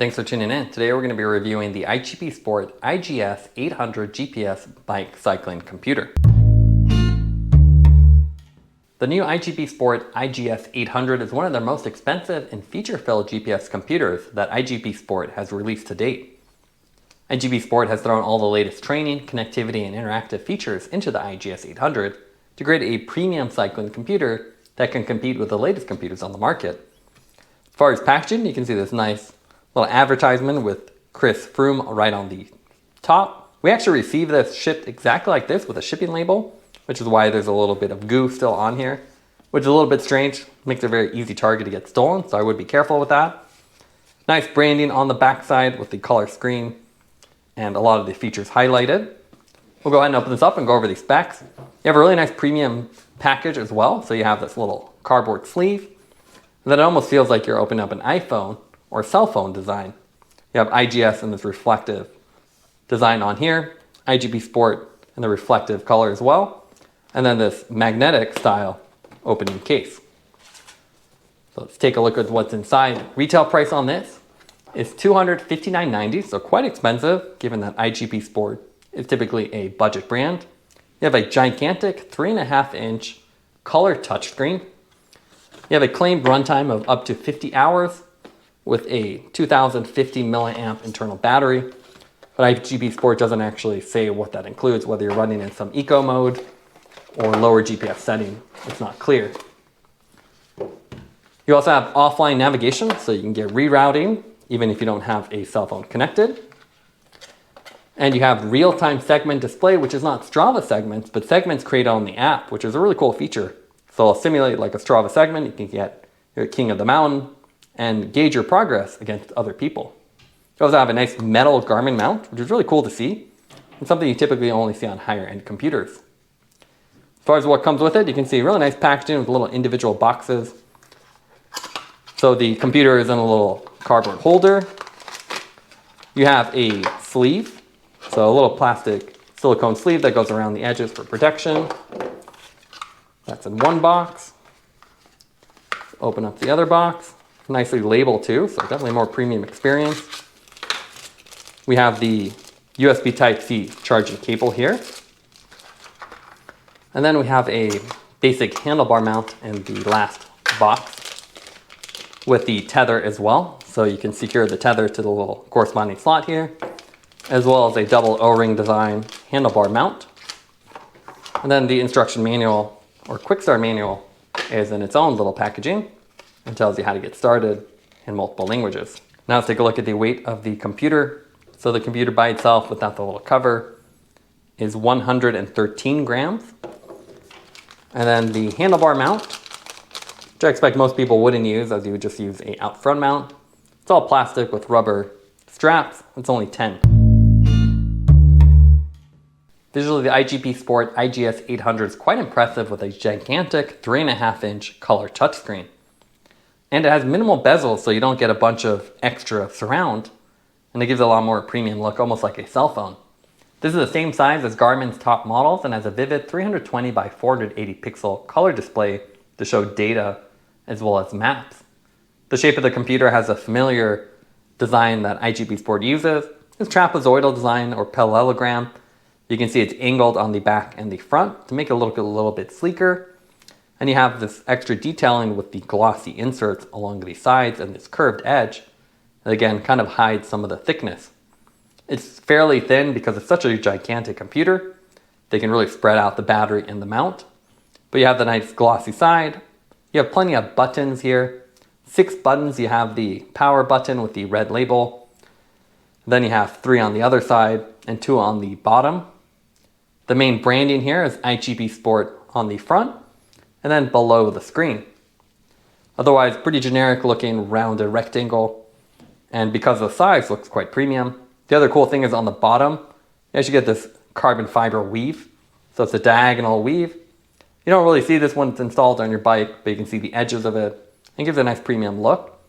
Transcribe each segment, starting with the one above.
Thanks for tuning in. Today we're going to be reviewing the iGPSPORT iGS800 GPS bike cycling computer. The new iGPSPORT iGS800 is one of the most expensive and feature-filled GPS computers that iGPSPORT has released to date. iGPSPORT has thrown all the latest training, connectivity, and interactive features into the iGS800 to create a premium cycling computer that can compete with the latest computers on the market. As far as packaging, you can see this nice little advertisement with Chris Froome right on the top. We actually received this shipped exactly like this with a shipping label, which is why there's a little bit of goo still on here, which is a little bit strange. Makes it a very easy target to get stolen, so I would be careful with that. Nice branding on the back side with the color screen and a lot of the features highlighted. We'll go ahead and open this up and go over the specs. You have a really nice premium package as well, so you have this little cardboard sleeve. And then it almost feels like you're opening up an iPhone or cell phone design. You have IGS in this reflective design on here, iGPSPORT in the reflective color as well, and then this magnetic style opening case. So let's take a look at what's inside. Retail price on this is $259.90, so quite expensive given that iGPSPORT is typically a budget brand. You have a gigantic 3.5-inch color touchscreen. You have a claimed runtime of up to 50 hours with a 2050 milliamp internal battery. But iGPSPORT doesn't actually say what that includes, whether you're running in some eco mode or lower GPS setting. It's not clear. You also have offline navigation, so you can get rerouting even if you don't have a cell phone connected. And you have real-time segment display, which is not Strava segments, but segments created on the app, which is a really cool feature. So it'll simulate like a Strava segment. You can get your king of the mountain and gauge your progress against other people. You also have a nice metal Garmin mount, which is really cool to see, and something you typically only see on higher end computers. As far as what comes with it, you can see really nice packaging with little individual boxes. So the computer is in a little cardboard holder. You have a sleeve, so a little plastic silicone sleeve that goes around the edges for protection. That's in one box. Open up the other box. Nicely labeled too, so definitely more premium experience. We have the USB Type-C charging cable here. And then we have a basic handlebar mount in the last box with the tether as well. So you can secure the tether to the little corresponding slot here, as well as a double O-ring design handlebar mount. And then the instruction manual or quick start manual is in its own little packaging and tells you how to get started in multiple languages. Now let's take a look at the weight of the computer. So the computer by itself without the little cover is 113 grams. And then the handlebar mount, which I expect most people wouldn't use, as you would just use a out front mount. It's all plastic with rubber straps. It's only 10. Visually, the iGPSPORT iGS800 is quite impressive with a gigantic 3.5-inch color touchscreen. And it has minimal bezels, so you don't get a bunch of extra surround. And it gives it a lot more premium look, almost like a cell phone. This is the same size as Garmin's top models and has a vivid 320 by 480 pixel color display to show data as well as maps. The shape of the computer has a familiar design that iGPSPORT uses. It's trapezoidal design or parallelogram. You can see it's angled on the back and the front to make it look a little bit sleeker. And you have this extra detailing with the glossy inserts along the sides and this curved edge that again kind of hides some of the thickness. It's fairly thin because it's such a gigantic computer. They can really spread out the battery and the mount. But you have the nice glossy side. You have plenty of buttons here. 6 buttons. You have the power button with the red label. Then you have 3 on the other side and 2 on the bottom. The main branding here is iGPSPORT on the front and then below the screen. Otherwise, pretty generic looking rounded rectangle. And because the size looks quite premium. The other cool thing is on the bottom, you actually get this carbon fiber weave. So it's a diagonal weave. You don't really see this when it's installed on your bike, but you can see the edges of it. It gives it a nice premium look.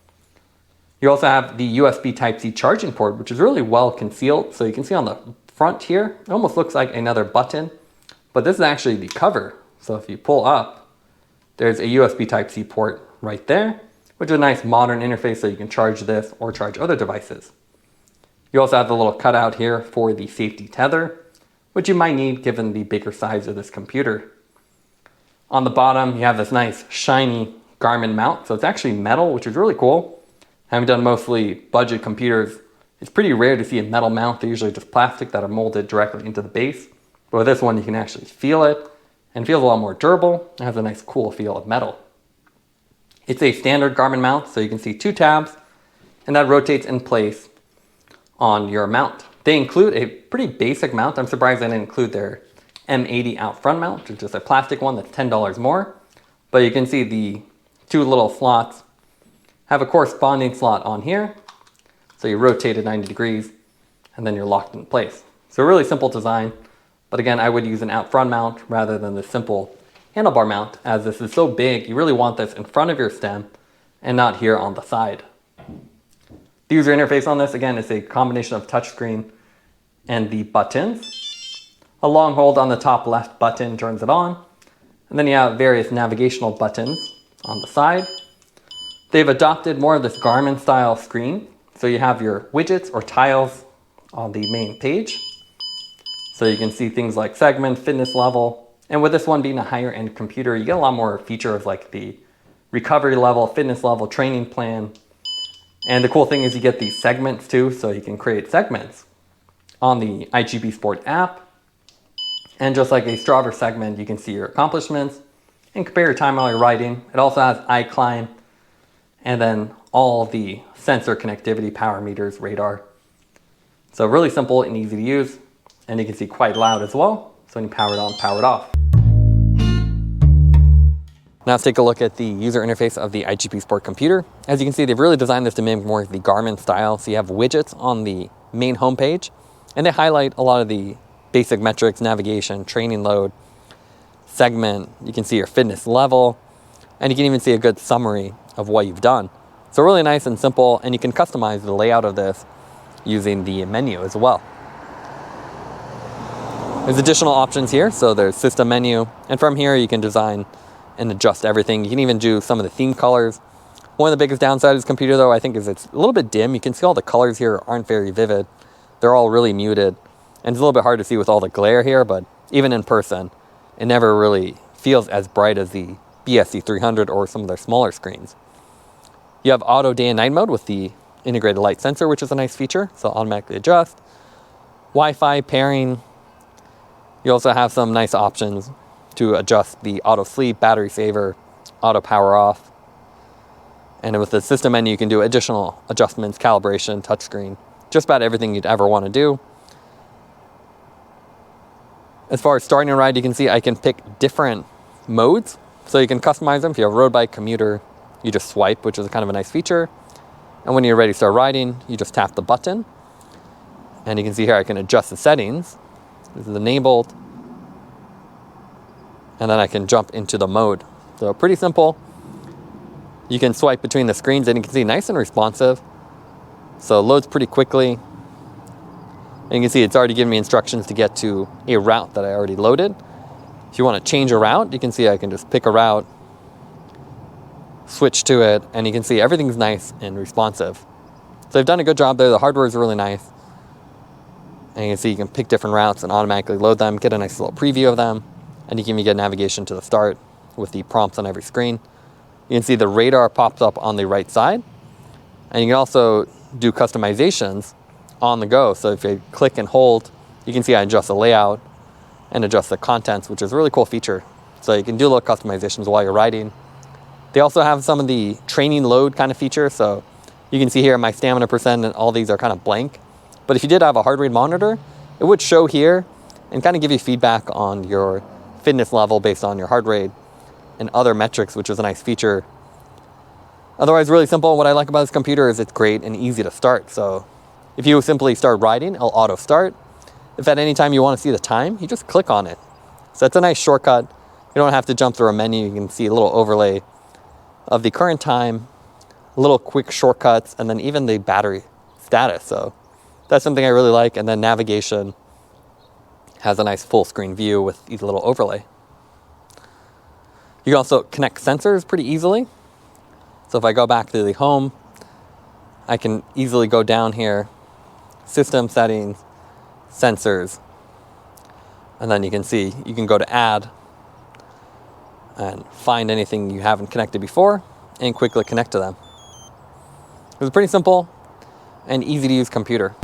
You also have the USB Type-C charging port, which is really well concealed. So you can see on the front here, it almost looks like another button, but this is actually the cover. So if you pull up, there's a USB Type-C port right there, which is a nice modern interface so you can charge this or charge other devices. You also have the little cutout here for the safety tether, which you might need given the bigger size of this computer. On the bottom, you have this nice shiny Garmin mount. So it's actually metal, which is really cool. Having done mostly budget computers, it's pretty rare to see a metal mount. They're usually just plastic that are molded directly into the base. But with this one, you can actually feel it, and it feels a lot more durable. It has a nice cool feel of metal. It's a standard Garmin mount, so you can see 2 tabs, and that rotates in place on your mount. They include a pretty basic mount. I'm surprised they didn't include their M80 out front mount, which is just a plastic one that's $10 more. But you can see the 2 little slots have a corresponding slot on here. So you rotate it 90 degrees and then you're locked in place. So really simple design. But again, I would use an out front mount rather than the simple handlebar mount, as this is so big, you really want this in front of your stem and not here on the side. The user interface on this, again, is a combination of touchscreen and the buttons. A long hold on the top left button turns it on. And then you have various navigational buttons on the side. They've adopted more of this Garmin style screen. So you have your widgets or tiles on the main page. So you can see things like segment, fitness level. And with this one being a higher end computer, you get a lot more features like the recovery level, fitness level, training plan. And the cool thing is you get these segments too, so you can create segments on the iGPSPORT app. And just like a Strava segment, you can see your accomplishments and compare your time while you're riding. It also has iClimb and then all the sensor connectivity, power meters, radar. So really simple and easy to use. And you can see quite loud as well. So when you power it on, power it off. Now let's take a look at the user interface of the iGPSPORT computer. As you can see, they've really designed this to mimic more the Garmin style. So you have widgets on the main homepage, and they highlight a lot of the basic metrics, navigation, training load, segment. You can see your fitness level, and you can even see a good summary of what you've done. So really nice and simple, and you can customize the layout of this using the menu as well. There's additional options here. So there's system menu, and from here you can design and adjust everything. You can even do some of the theme colors. One of the biggest downsides of this computer though, I think, is it's a little bit dim. You can see all the colors here aren't very vivid. They're all really muted. And it's a little bit hard to see with all the glare here, but even in person, it never really feels as bright as the BSC300 or some of their smaller screens. You have auto day and night mode with the integrated light sensor, which is a nice feature. So automatically adjust. Wi-Fi pairing. You also have some nice options to adjust the auto sleep, battery saver, auto power off. And with the system menu, you can do additional adjustments, calibration, touchscreen, just about everything you'd ever want to do. As far as starting a ride, you can see I can pick different modes. So you can customize them. If you have road bike, commuter, you just swipe, which is kind of a nice feature. And when you're ready to start riding, you just tap the button. And you can see here I can adjust the settings. This is enabled. And then I can jump into the mode. So pretty simple. You can swipe between the screens and you can see nice and responsive. So it loads pretty quickly. And you can see it's already giving me instructions to get to a route that I already loaded. If you want to change a route, you can see I can just pick a route, switch to it, and you can see everything's nice and responsive. So they've done a good job there. The hardware is really nice. And you can see you can pick different routes and automatically load them, get a nice little preview of them, and you can even get navigation to the start with the prompts on every screen. You can see the radar pops up on the right side, and you can also do customizations on the go. So if you click and hold, you can see I adjust the layout and adjust the contents, which is a really cool feature. So you can do little customizations while you're riding. They also have some of the training load kind of features. So you can see here my stamina percent and all these are kind of blank. But if you did have a heart rate monitor, it would show here and kind of give you feedback on your fitness level based on your heart rate and other metrics, which is a nice feature. Otherwise, really simple. What I like about this computer is it's great and easy to start. So if you simply start riding, it'll auto start. If at any time you want to see the time, you just click on it. So it's a nice shortcut. You don't have to jump through a menu. You can see a little overlay of the current time, little quick shortcuts, and then even the battery status. So that's something I really like. And then navigation has a nice full screen view with these little overlay. You can also connect sensors pretty easily. So if I go back to the home, I can easily go down here, system settings, sensors, and then you can see, you can go to add and find anything you haven't connected before and quickly connect to them. It was a pretty simple and easy to use computer.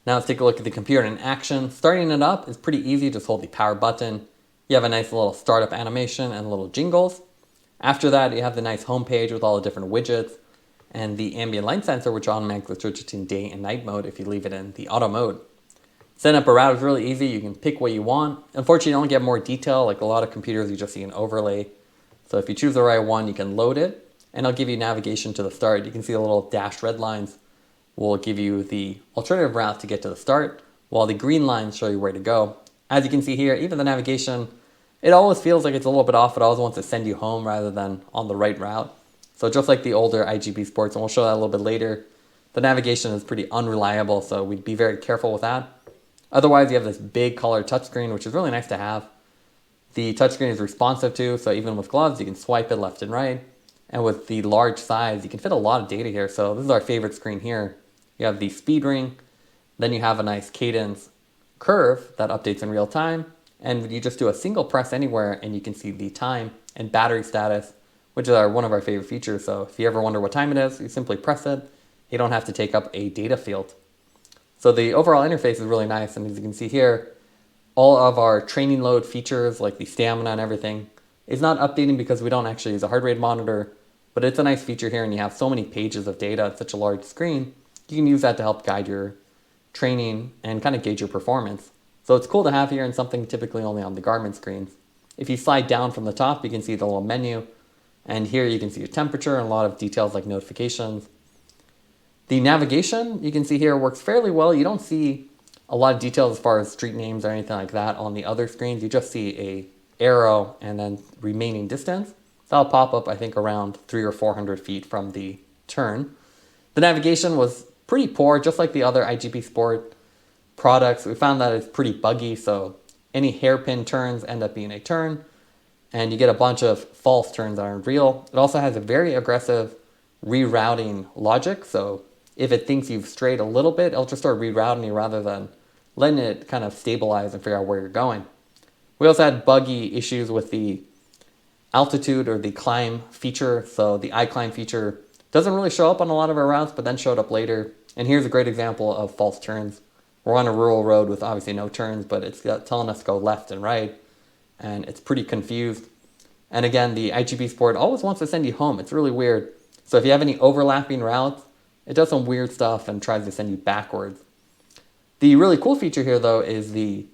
Now let's take a look at the computer in action. Starting it up is pretty easy, just hold the power button. You have a nice little startup animation and little jingles. After that, you have the nice home page with all the different widgets and the ambient light sensor, which automatically switches in day and night mode if you leave it in the auto mode. Setting up a route is really easy. You can pick what you want. Unfortunately, you don't get more detail. Like a lot of computers, you just see an overlay. So if you choose the right one, you can load it, and it'll give you navigation to the start. You can see the little dashed red lines will give you the alternative route to get to the start, while the green lines show you where to go. As you can see here, even the navigation, it always feels like it's a little bit off. It always wants to send you home rather than on the right route. So just like the older iGPSPORTs, and we'll show that a little bit later, the navigation is pretty unreliable, so we'd be very careful with that. Otherwise, you have this big color touchscreen, which is really nice to have. The touchscreen is responsive too, so even with gloves, you can swipe it left and right. And with the large size, you can fit a lot of data here. So this is our favorite screen here. You have the speed ring, then you have a nice cadence curve that updates in real time. And you just do a single press anywhere and you can see the time and battery status, which is one of our favorite features. So if you ever wonder what time it is, you simply press it. You don't have to take up a data field. So the overall interface is really nice, and as you can see here, all of our training load features like the stamina and everything is not updating because we don't actually use a heart rate monitor, but it's a nice feature here, and you have so many pages of data at such a large screen, you can use that to help guide your training and kind of gauge your performance. So it's cool to have here and something typically only on the Garmin screens. If you slide down from the top, you can see the little menu, and here you can see your temperature and a lot of details like notifications. The navigation, you can see here, works fairly well. You don't see a lot of details as far as street names or anything like that on the other screens. You just see a arrow and then remaining distance. That'll pop up, I think, around 300 or 400 feet from the turn. The navigation was pretty poor, just like the other iGPSPORT products. We found that it's pretty buggy, so any hairpin turns end up being a turn, and you get a bunch of false turns that aren't real. It also has a very aggressive rerouting logic, so if it thinks you've strayed a little bit, it'll just start rerouting you rather than letting it kind of stabilize and figure out where you're going. We also had buggy issues with the altitude or the climb feature. So the iClimb feature doesn't really show up on a lot of our routes, but then showed up later. And here's a great example of false turns. We're on a rural road with obviously no turns, but it's telling us to go left and right, and it's pretty confused. And again, the iGPSPORT always wants to send you home. It's really weird. So if you have any overlapping routes, it does some weird stuff and tries to send you backwards. The really cool feature here, though, is the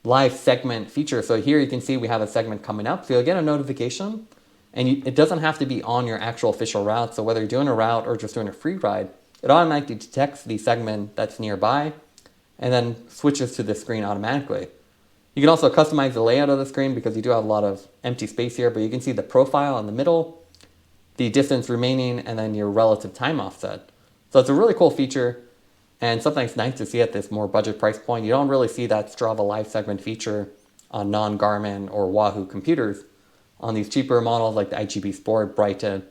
live segment feature. So here you can see we have a segment coming up. So you'll get a notification, and it doesn't have to be on your actual official route. So whether you're doing a route or just doing a free ride, it automatically detects the segment that's nearby and then switches to the screen automatically. You can also customize the layout of the screen because you do have a lot of empty space here, but you can see the profile in the middle, the distance remaining, and then your relative time offset. So it's a really cool feature and something that's nice to see at this more budget price point. You don't really see that Strava live segment feature on non-Garmin or Wahoo computers. On these cheaper models like the iGPSPORT, Brighton,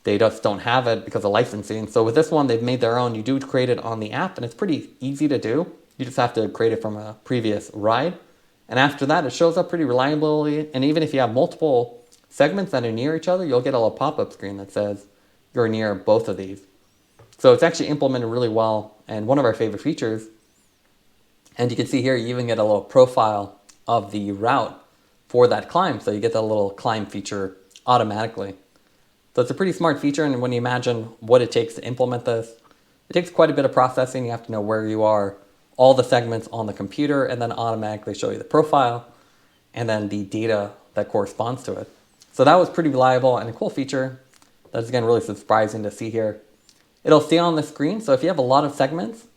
they just don't have it because of licensing. So with this one, they've made their own. You do create it on the app, and it's pretty easy to do. You just have to create it from a previous ride. And after that, it shows up pretty reliably. And even if you have multiple segments that are near each other, you'll get a little pop-up screen that says you're near both of these. So it's actually implemented really well, and one of our favorite features. And you can see here, you even get a little profile of the route for that climb. So you get that little climb feature automatically. So it's a pretty smart feature, and when you imagine what it takes to implement this, it takes quite a bit of processing. You have to know where you are, all the segments on the computer, and then automatically show you the profile and then the data that corresponds to it. So that was pretty reliable and a cool feature. That's again really surprising to see here. It'll stay on the screen, so if you have a lot of segments,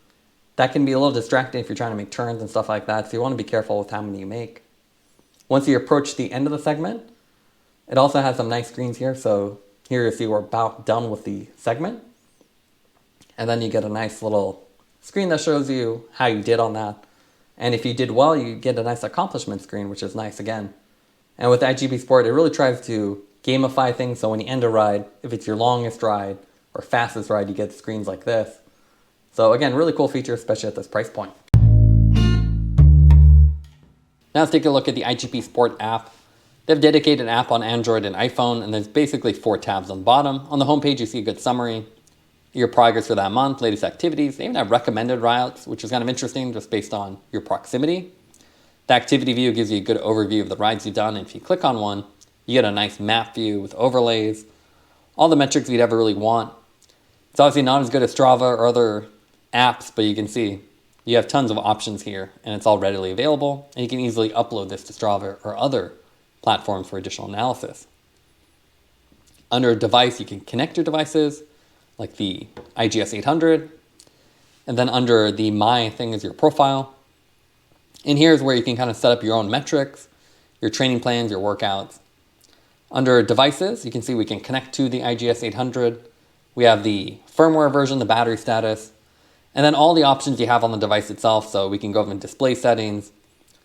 that can be a little distracting if you're trying to make turns and stuff like that, so you want to be careful with how many you make. Once you approach the end of the segment, it also has some nice screens here, so here you see we're about done with the segment. And then you get a nice little screen that shows you how you did on that. And if you did well, you get a nice accomplishment screen, which is nice again. And with iGPSPORT, it really tries to gamify things. So when you end a ride, if it's your longest ride or fastest ride, you get screens like this. So again, really cool feature, especially at this price point. Now let's take a look at the iGPSPORT app. They have a dedicated app on Android and iPhone, and there's basically 4 tabs on the bottom. On the homepage, you see a good summary, your progress for that month, latest activities. They even have recommended routes, which is kind of interesting just based on your proximity. The activity view gives you a good overview of the rides you've done. And if you click on one, you get a nice map view with overlays, all the metrics you'd ever really want. It's obviously not as good as Strava or other apps, but you can see you have tons of options here and it's all readily available. And you can easily upload this to Strava or other platforms for additional analysis. Under device, you can connect your devices like the iGS800. And then under the My thing is your profile. And here's where you can kind of set up your own metrics, your training plans, your workouts. Under devices, you can see we can connect to the iGS800. We have the firmware version, the battery status, and then all the options you have on the device itself. So we can go in display settings,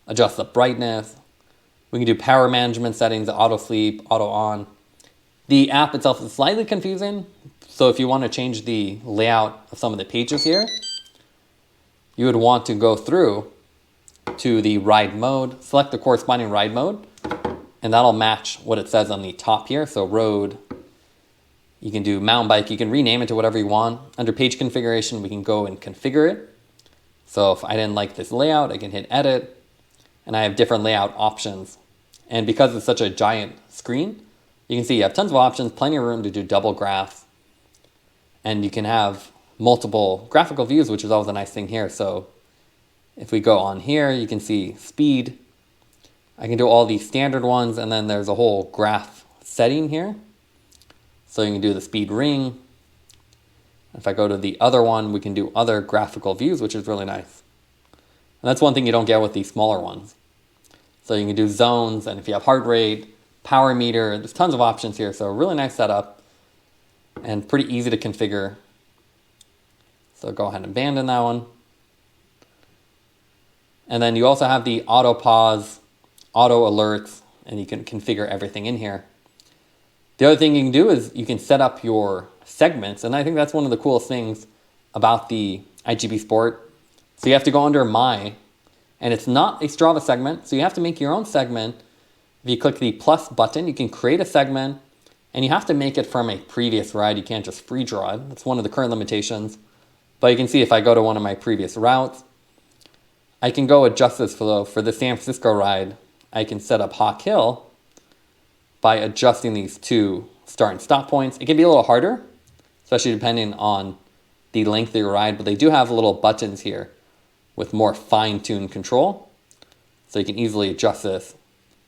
adjust the brightness. We can do power management settings, auto sleep, auto on. The app itself is slightly confusing. So if you want to change the layout of some of the pages here, you would want to go through to the ride mode, select the corresponding ride mode, and that'll match what it says on the top here. So road, you can do mountain bike, you can rename it to whatever you want. Under page configuration, we can go and configure it. So if I didn't like this layout, I can hit edit, and I have different layout options. And because it's such a giant screen, you can see you have tons of options, plenty of room to do double graphs, and you can have multiple graphical views, which is always a nice thing here. So if we go on here, you can see speed. I can do all these standard ones, and then there's a whole graph setting here. So you can do the speed ring. If I go to the other one, we can do other graphical views, which is really nice. And that's one thing you don't get with these smaller ones. So you can do zones, and if you have heart rate, power meter, there's tons of options here. So really nice setup and pretty easy to configure. So go ahead and abandon that one. And then you also have the auto pause, auto alerts, and you can configure everything in here. The other thing you can do is you can set up your segments, and I think that's one of the coolest things about the iGPSPORT. So you have to go under My, and it's not a Strava segment, so you have to make your own segment. If you click the plus button, you can create a segment, and you have to make it from a previous ride. You can't just free draw it. That's one of the current limitations. But you can see if I go to one of my previous routes, I can go adjust this flow. For the San Francisco ride, I can set up Hawk Hill by adjusting these 2 start and stop points. It can be a little harder, especially depending on the length of your ride, but they do have little buttons here with more fine-tuned control. So you can easily adjust this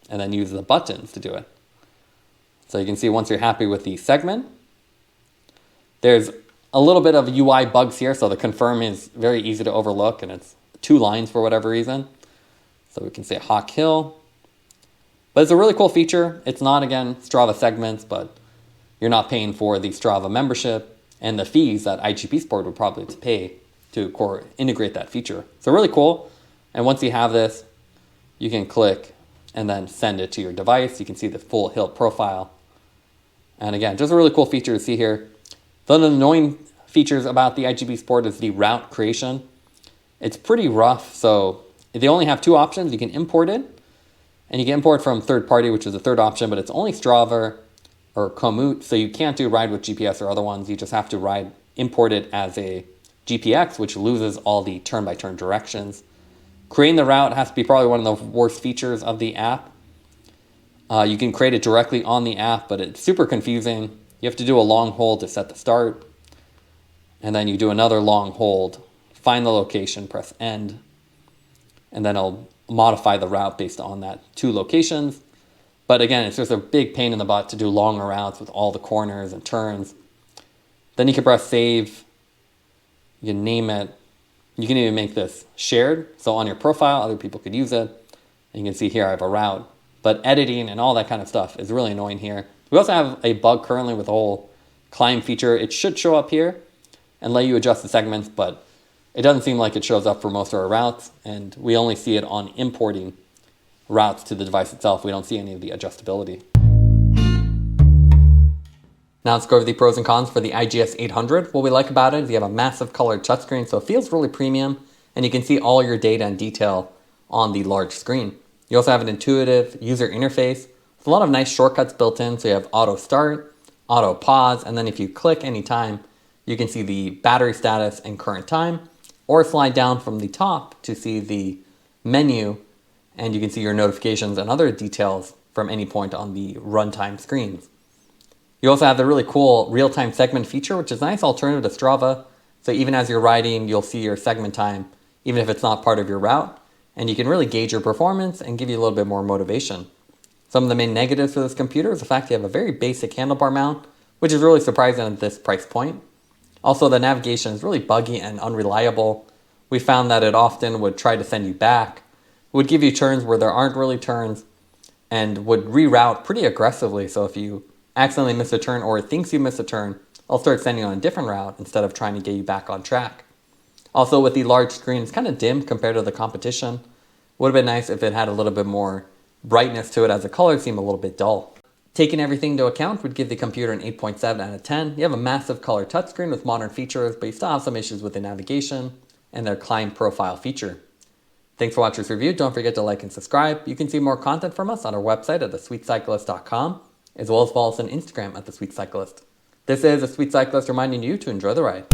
and then use the buttons to do it. So you can see once you're happy with the segment, there's a little bit of UI bugs here. So the confirm is very easy to overlook, and it's 2 lines for whatever reason. So we can say Hawk Hill. But it's a really cool feature. It's not, again, Strava segments, but you're not paying for the Strava membership and the fees that iGPSPORT would probably pay to integrate that feature. So really cool. And once you have this, you can click and then send it to your device. You can see the full hill profile. And again, just a really cool feature to see here. The annoying features about the iGPSPORT is the route creation. It's pretty rough. So they only have 2 options. You can import it, and you can import from third party, which is the 3rd option, but it's only Strava or Komoot. So you can't do ride with GPS or other ones. You just have to import it as a GPX, which loses all the turn-by-turn directions. Creating the route has to be probably one of the worst features of the app. You can create it directly on the app, but it's super confusing. You have to do a long hold to set the start, and then you do another long hold, find the location, press end, and then it'll modify the route based on that 2 locations. But again, it's just a big pain in the butt to do longer routes with all the corners and turns. Then you can press save. You can name it. You can even make this shared. So on your profile, other people could use it. And you can see here I have a route. But editing and all that kind of stuff is really annoying here. We also have a bug currently with the whole climb feature. It should show up here and let you adjust the segments, but it doesn't seem like it shows up for most of our routes, and we only see it on importing routes to the device itself. We don't see any of the adjustability. Now let's go over the pros and cons for the iGS800. What we like about it is you have a massive colored touchscreen, so it feels really premium, and you can see all your data and detail on the large screen. You also have an intuitive user interface with a lot of nice shortcuts built in, so you have auto start, auto pause, and then if you click anytime, you can see the battery status and current time, or slide down from the top to see the menu, and you can see your notifications and other details from any point on the runtime screens. You also have the really cool real-time segment feature, which is a nice alternative to Strava. So even as you're riding, you'll see your segment time, even if it's not part of your route. And you can really gauge your performance and give you a little bit more motivation. Some of the main negatives for this computer is the fact you have a very basic handlebar mount, which is really surprising at this price point. Also, the navigation is really buggy and unreliable. We found that it often would try to send you back, would give you turns where there aren't really turns, and would reroute pretty aggressively. So if you accidentally miss a turn or it thinks you missed a turn, I'll start sending you on a different route instead of trying to get you back on track. Also, with the large screen, it's kind of dim compared to the competition. Would have been nice if it had a little bit more brightness to it, as the colors seem a little bit dull. Taking everything into account would give the computer an 8.7 out of 10. You have a massive color touchscreen with modern features, but you still have some issues with the navigation and their climb profile feature. Thanks for watching this review. Don't forget to like and subscribe. You can see more content from us on our website at thesweetcyclist.com, as well as follow us on Instagram at thesweetcyclist. This is The Sweet Cyclist reminding you to enjoy the ride.